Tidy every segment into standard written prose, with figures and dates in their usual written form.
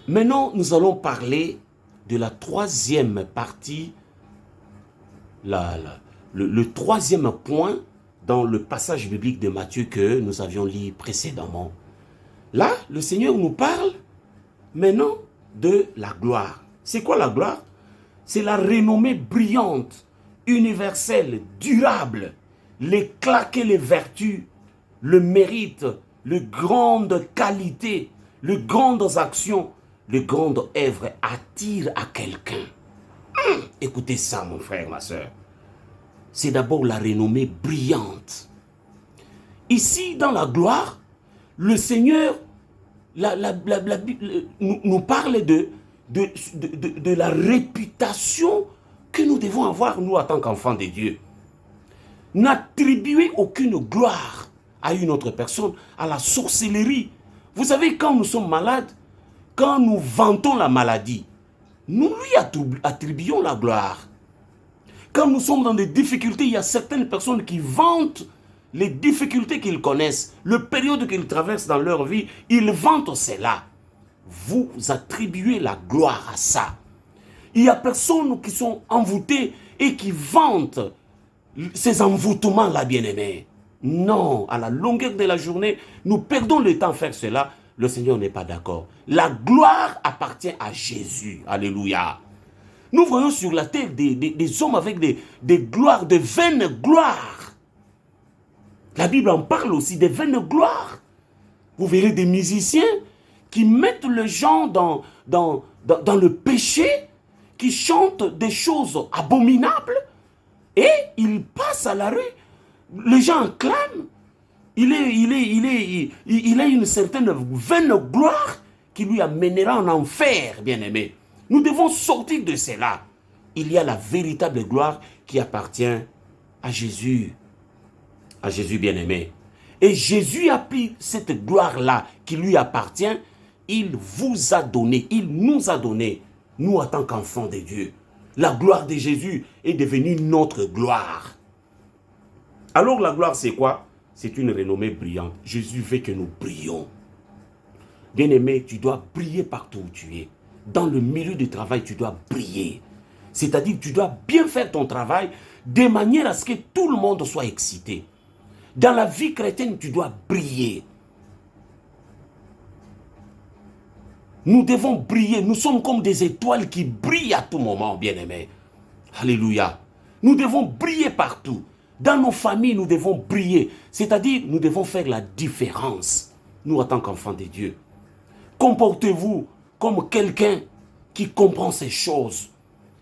Maintenant, nous allons parler de la troisième partie, le troisième point dans le passage biblique de Matthieu que nous avions lu précédemment. Là, le Seigneur nous parle maintenant de la gloire. C'est quoi la gloire? C'est la renommée brillante, universelle, durable, l'éclat que les vertus, le mérite, les grandes qualités, les grandes actions, les grandes œuvres attirent à quelqu'un. Écoutez ça, mon frère, ma soeur. C'est d'abord la renommée brillante. Ici, dans la gloire, le Seigneur nous parle de la réputation que nous devons avoir, nous, en tant qu'enfants de Dieu. N'attribuez aucune gloire à une autre personne, à la sorcellerie. Vous savez, quand nous sommes malades, quand nous vantons la maladie, nous lui attribuons la gloire. Quand nous sommes dans des difficultés, il y a certaines personnes qui vantent les difficultés qu'ils connaissent, le période qu'ils traversent dans leur vie, ils vantent cela. Vous attribuez la gloire à ça. Il y a personnes qui sont envoûtées et qui vantent ces envoûtements-là, bien-aimés. Non, à la longueur de la journée, nous perdons le temps à faire cela. Le Seigneur n'est pas d'accord. La gloire appartient à Jésus. Alléluia. Nous voyons sur la terre des hommes avec des gloires, de vaines gloires. La Bible en parle aussi, des vaines gloires. Vous verrez des musiciens qui mettent les gens dans le péché, qui chantent des choses abominables, et ils passent à la rue. Les gens acclament. Il a une certaine vaine gloire qui lui amènera en enfer, bien-aimé. Nous devons sortir de cela. Il y a la véritable gloire qui appartient à Jésus. À Jésus bien-aimé. Et Jésus a pris cette gloire-là qui lui appartient. Il vous a donné, il nous a donné, nous en tant qu'enfants de Dieu. La gloire de Jésus est devenue notre gloire. Alors la gloire c'est quoi? C'est une renommée brillante. Jésus veut que nous brillions. Bien-aimé, tu dois briller partout où tu es. Dans le milieu du travail, tu dois briller. C'est-à-dire que tu dois bien faire ton travail de manière à ce que tout le monde soit excité. Dans la vie chrétienne, tu dois briller. Nous devons briller. Nous sommes comme des étoiles qui brillent à tout moment, bien-aimés. Alléluia. Nous devons briller partout. Dans nos familles, nous devons briller. C'est-à-dire, nous devons faire la différence. Nous, en tant qu'enfants de Dieu. Comportez-vous comme quelqu'un qui comprend ces choses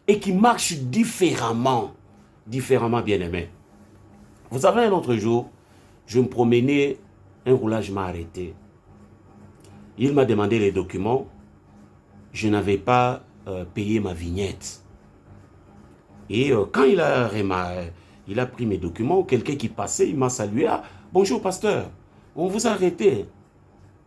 et qui marche différemment. Différemment, bien-aimé. Vous savez, un autre jour, je me promenais, un roulage m'a arrêté. Il m'a demandé les documents. Je n'avais pas payé ma vignette. Et quand il a pris mes documents, quelqu'un qui passait, il m'a salué. Ah, bonjour pasteur, on vous a arrêté.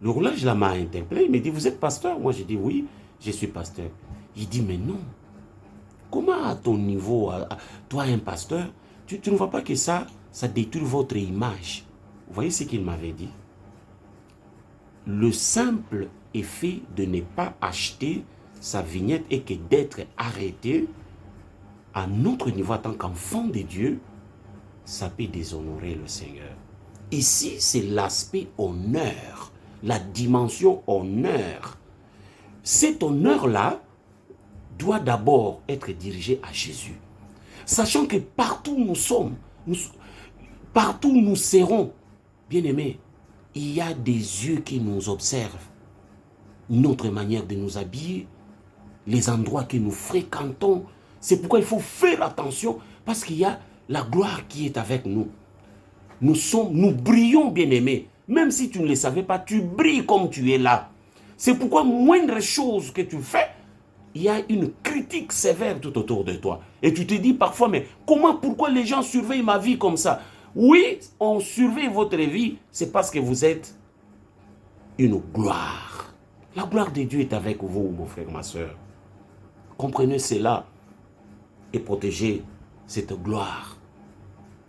Le roulage là m'a interpellé. Il m'a dit, vous êtes pasteur? Moi j'ai dit, oui, je suis pasteur. Il dit, mais non. Comment à ton niveau, toi un pasteur, tu ne vois pas que ça détruit votre image? Vous voyez ce qu'il m'avait dit? Le simple effet de ne pas acheter sa vignette et que d'être arrêté à notre niveau en tant qu'enfant de Dieu, ça peut déshonorer le Seigneur. Ici, c'est l'aspect honneur, la dimension honneur. Cet honneur-là doit d'abord être dirigé à Jésus. Sachant que partout où nous sommes, partout où nous serons, bien-aimés, il y a des yeux qui nous observent. Notre manière de nous habiller, les endroits que nous fréquentons. C'est pourquoi il faut faire attention parce qu'il y a la gloire qui est avec nous. Nous brillons, bien-aimés. Même si tu ne le savais pas, tu brilles comme tu es là. C'est pourquoi moindre chose que tu fais, il y a une critique sévère tout autour de toi. Et tu te dis parfois, mais pourquoi les gens surveillent ma vie comme ça? Oui, on surveille votre vie, c'est parce que vous êtes une gloire. La gloire de Dieu est avec vous, mon frère, ma soeur. Comprenez cela et protégez cette gloire.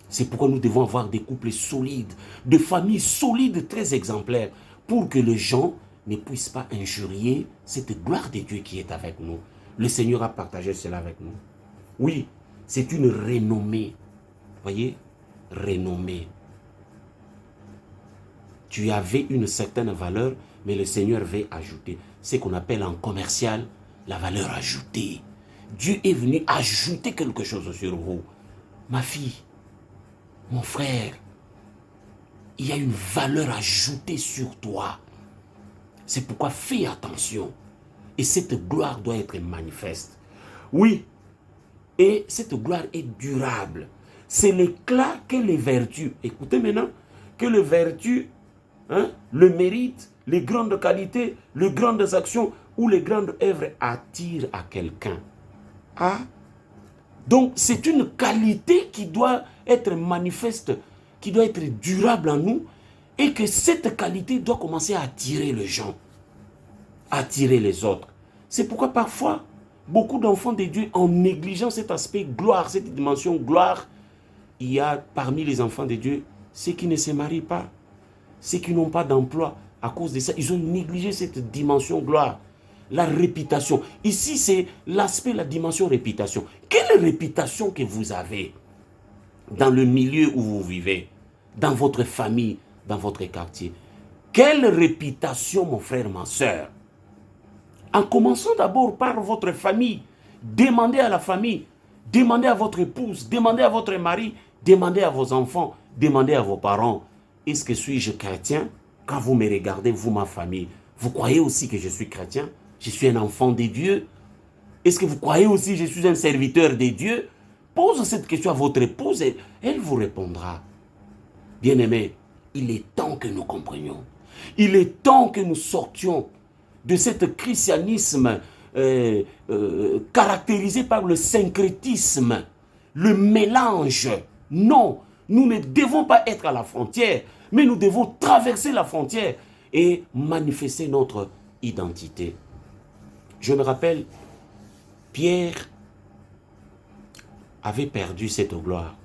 C'est pourquoi nous devons avoir des couples solides, des familles solides, très exemplaires, pour que les gens ne puisse pas injurier cette gloire de Dieu qui est avec nous. Le Seigneur a partagé cela avec nous. Oui, c'est une renommée. Voyez, renommée. Tu avais une certaine valeur, mais le Seigneur veut ajouter. Ce qu'on appelle en commercial la valeur ajoutée. Dieu est venu ajouter quelque chose sur vous. Ma fille, mon frère, il y a une valeur ajoutée sur toi. C'est pourquoi fais attention. Et cette gloire doit être manifeste. Oui, et cette gloire est durable. C'est l'éclat que les vertus, écoutez maintenant, que les vertus, le mérite, les grandes qualités, les grandes actions ou les grandes œuvres attirent à quelqu'un. Ah, donc c'est une qualité qui doit être manifeste, qui doit être durable en nous, et que cette qualité doit commencer à attirer les gens, attirer les autres. C'est pourquoi parfois, beaucoup d'enfants de Dieu, en négligeant cet aspect gloire, cette dimension gloire, il y a parmi les enfants de Dieu ceux qui ne se marient pas, ceux qui n'ont pas d'emploi. À cause de ça, ils ont négligé cette dimension gloire. La réputation. Ici, c'est l'aspect, la dimension réputation. Quelle réputation que vous avez dans le milieu où vous vivez, dans votre famille, dans votre quartier? Quelle réputation, mon frère, ma soeur? En commençant d'abord par votre famille. Demandez à la famille, demandez à votre épouse, demandez à votre mari, demandez à vos enfants, demandez à vos parents. Est-ce que suis-je chrétien? Quand vous me regardez, vous, ma famille, vous croyez aussi que je suis chrétien? Je suis un enfant de Dieu? Est-ce que vous croyez aussi que je suis un serviteur de Dieu? Pose cette question à votre épouse et elle vous répondra. Bien-aimés, il est temps que nous comprenions. Il est temps que nous sortions de ce christianisme caractérisé par le syncrétisme, le mélange. Non, nous ne devons pas être à la frontière, mais nous devons traverser la frontière et manifester notre identité. Je me rappelle, Pierre avait perdu cette gloire.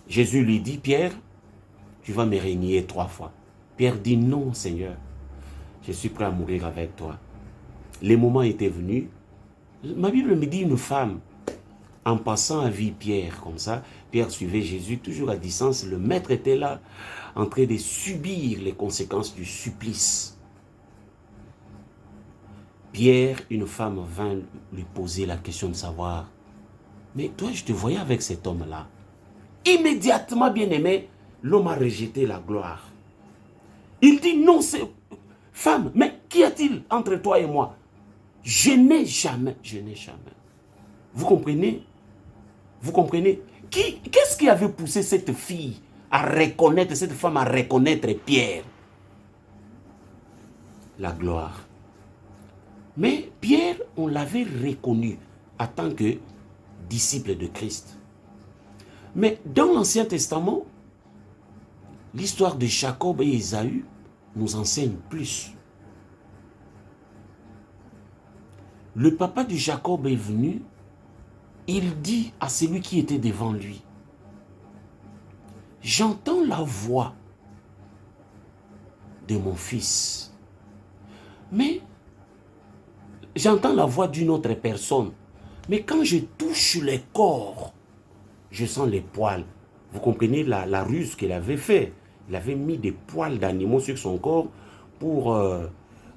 Jésus lui dit, Pierre, tu vas me renier 3 fois. Pierre dit, non Seigneur, je suis prêt à mourir avec toi. Les moments étaient venus. Ma Bible me dit une femme, en passant à vie Pierre, comme ça, Pierre suivait Jésus toujours à distance. Le maître était là, en train de subir les conséquences du supplice. Pierre, une femme vint lui poser la question de savoir, mais toi, je te voyais avec cet homme-là. Immédiatement, bien-aimé, l'homme a rejeté la gloire. Il dit, non, c'est... Femme, mais qu'y a-t-il entre toi et moi? Je n'ai jamais. Vous comprenez? Vous comprenez? Qu'est-ce qui avait poussé cette fille à reconnaître, cette femme à reconnaître Pierre? La gloire. Mais Pierre, on l'avait reconnu en tant que disciple de Christ. Mais dans l'Ancien Testament, l'histoire de Jacob et Ésaü nous enseigne plus. Le papa de Jacob est venu, il dit à celui qui était devant lui, « J'entends la voix de mon fils, mais j'entends la voix d'une autre personne, mais quand je touche les corps, je sens les poils. » Vous comprenez la ruse qu'il avait fait. Il avait mis des poils d'animaux sur son corps pour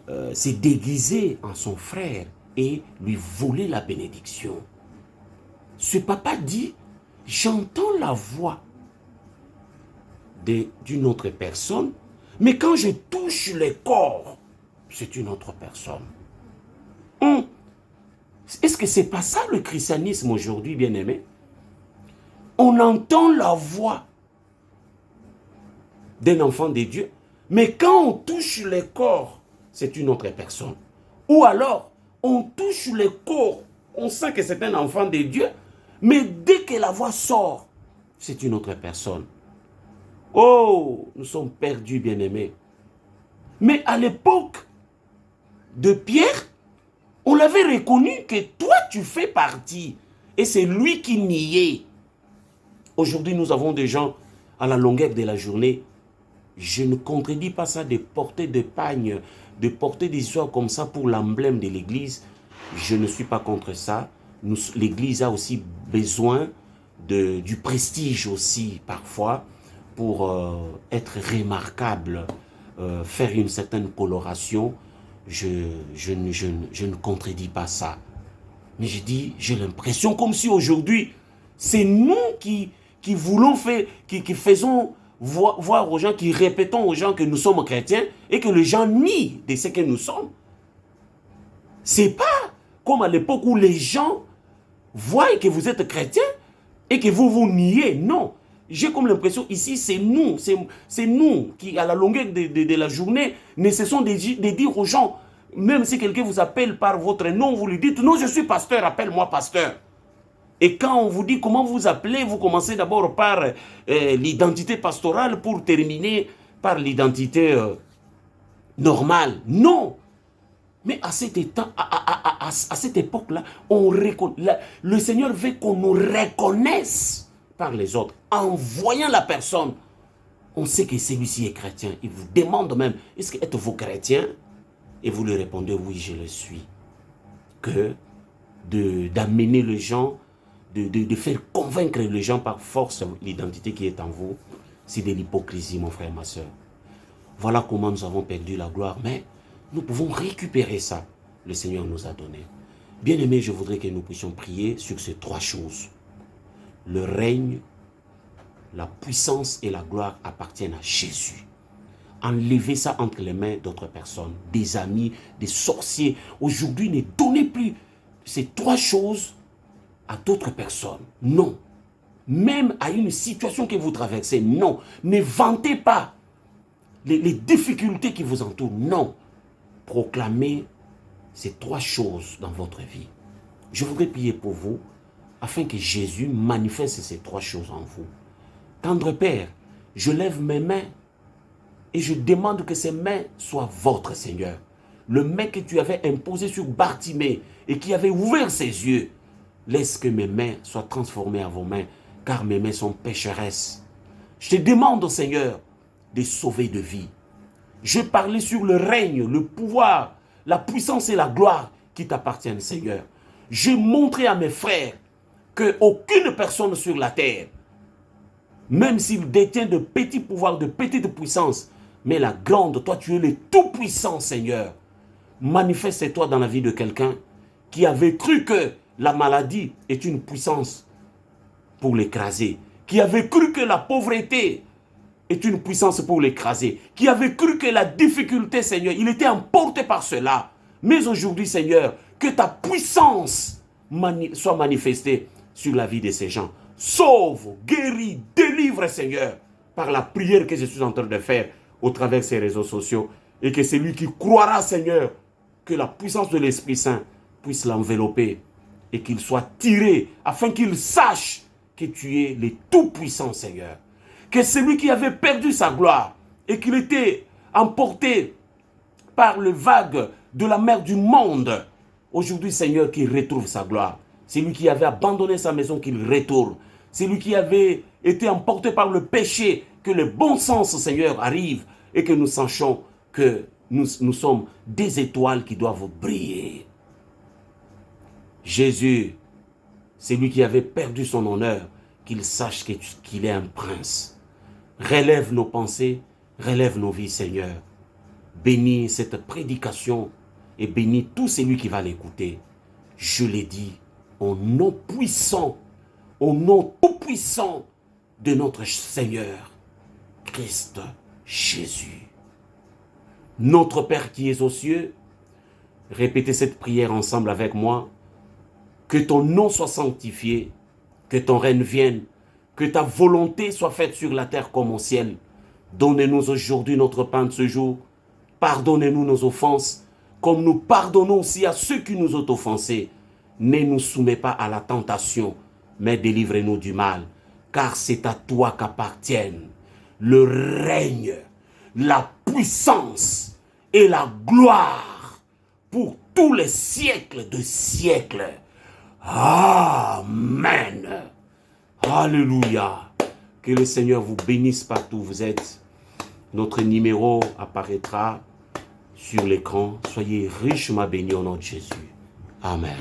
se déguiser en son frère et lui voler la bénédiction. Ce papa dit, j'entends la voix d'une autre personne, mais quand je touche les corps, c'est une autre personne. Est-ce que c'est pas ça le christianisme aujourd'hui, bien-aimé? On entend la voix d'un enfant de Dieu, mais quand on touche les corps, c'est une autre personne. Ou alors, on touche les corps, on sent que c'est un enfant de Dieu, mais dès que la voix sort, c'est une autre personne. Oh, nous sommes perdus, bien-aimés. Mais à l'époque de Pierre, on l'avait reconnu que toi, tu fais partie. Et c'est lui qui niait. Aujourd'hui, nous avons des gens à la longueur de la journée. Je ne contredis pas ça de porter des pagnes de porter des histoires comme ça pour l'emblème de l'Église, je ne suis pas contre ça. L'Église a aussi besoin du prestige aussi parfois pour être remarquable, faire une certaine coloration. Je ne contredis pas ça. Mais je dis, j'ai l'impression comme si aujourd'hui, c'est nous qui voulons faire, qui faisons voir aux gens, qui répétons aux gens que nous sommes chrétiens et que les gens nient de ce que nous sommes. C'est pas comme à l'époque où les gens voient que vous êtes chrétien et que vous vous niez. Non. J'ai comme l'impression ici, c'est nous qui, à la longueur de la journée, ne cessons de dire aux gens, même si quelqu'un vous appelle par votre nom, vous lui dites, non, je suis pasteur, appelle-moi pasteur. Et quand on vous dit comment vous appelez, vous commencez d'abord par l'identité pastorale pour terminer par l'identité normale. Non. Mais à cette époque-là, le Seigneur veut qu'on nous reconnaisse par les autres. En voyant la personne, on sait que celui-ci est chrétien. Il vous demande même, est-ce que êtes-vous chrétien? Et vous lui répondez, oui, je le suis. Que d'amener les gens, de faire convaincre les gens par force l'identité qui est en vous, c'est de l'hypocrisie, mon frère, ma soeur. Voilà comment nous avons perdu la gloire, mais nous pouvons récupérer ça. Le Seigneur nous a donné. Bien aimé, je voudrais que nous puissions prier sur ces trois choses. Le règne, la puissance et la gloire appartiennent à Jésus. Enlevez ça entre les mains d'autres personnes, des amis, des sorciers. Aujourd'hui, ne donnez plus ces trois choses à d'autres personnes. Non. Même à une situation que vous traversez, non. Ne vantez pas les difficultés qui vous entourent, non. Proclamez ces trois choses dans votre vie. Je voudrais prier pour vous, afin que Jésus manifeste ces trois choses en vous. Tendre Père, je lève mes mains et je demande que ces mains soient votre, Seigneur. Le main que tu avais imposé sur Bartimée et qui avait ouvert ses yeux, laisse que mes mains soient transformées en vos mains, car mes mains sont pécheresses. Je te demande, Seigneur, de sauver de vie. Je parlais sur le règne, le pouvoir, la puissance et la gloire qui t'appartiennent, Seigneur. Je montrais à mes frères qu'aucune personne sur la terre, même s'il détient de petits pouvoirs, de petites puissances, mais la grande, toi tu es le tout-puissant, Seigneur. Manifeste-toi dans la vie de quelqu'un qui avait cru que la maladie est une puissance pour l'écraser, qui avait cru que la pauvreté est une puissance pour l'écraser, qui avait cru que la difficulté, Seigneur, il était emporté par cela. Mais aujourd'hui, Seigneur, que ta puissance soit manifestée sur la vie de ces gens. Sauve, guéris, délivre, Seigneur, par la prière que je suis en train de faire au travers de ces réseaux sociaux. Et que celui qui croira, Seigneur, que la puissance de l'Esprit Saint puisse l'envelopper et qu'il soit tiré afin qu'il sache que tu es le tout-puissant, Seigneur. Que celui qui avait perdu sa gloire et qu'il était emporté par le vague de la mer du monde, aujourd'hui, Seigneur, qu'il retrouve sa gloire. Celui qui avait abandonné sa maison, qu'il retourne. Celui qui avait été emporté par le péché, que le bon sens, Seigneur, arrive et que nous sachions que nous sommes des étoiles qui doivent briller. Jésus, celui qui avait perdu son honneur, qu'il sache qu'il est un prince. Relève nos pensées, relève nos vies, Seigneur. Bénis cette prédication et bénis tout celui qui va l'écouter. Je l'ai dit, au nom puissant, au nom tout-puissant de notre Seigneur, Christ Jésus. Notre Père qui es aux cieux, répétez cette prière ensemble avec moi. Que ton nom soit sanctifié, que ton règne vienne, que ta volonté soit faite sur la terre comme au ciel. Donnez-nous aujourd'hui notre pain de ce jour. Pardonnez-nous nos offenses, comme nous pardonnons aussi à ceux qui nous ont offensés. Ne nous soumets pas à la tentation, mais délivrez-nous du mal, car c'est à toi qu'appartiennent le règne, la puissance et la gloire pour tous les siècles de siècles. Amen. Alléluia. Que le Seigneur vous bénisse partout où vous êtes. Notre numéro apparaîtra sur l'écran. Soyez richement bénis au nom de Jésus. Amen.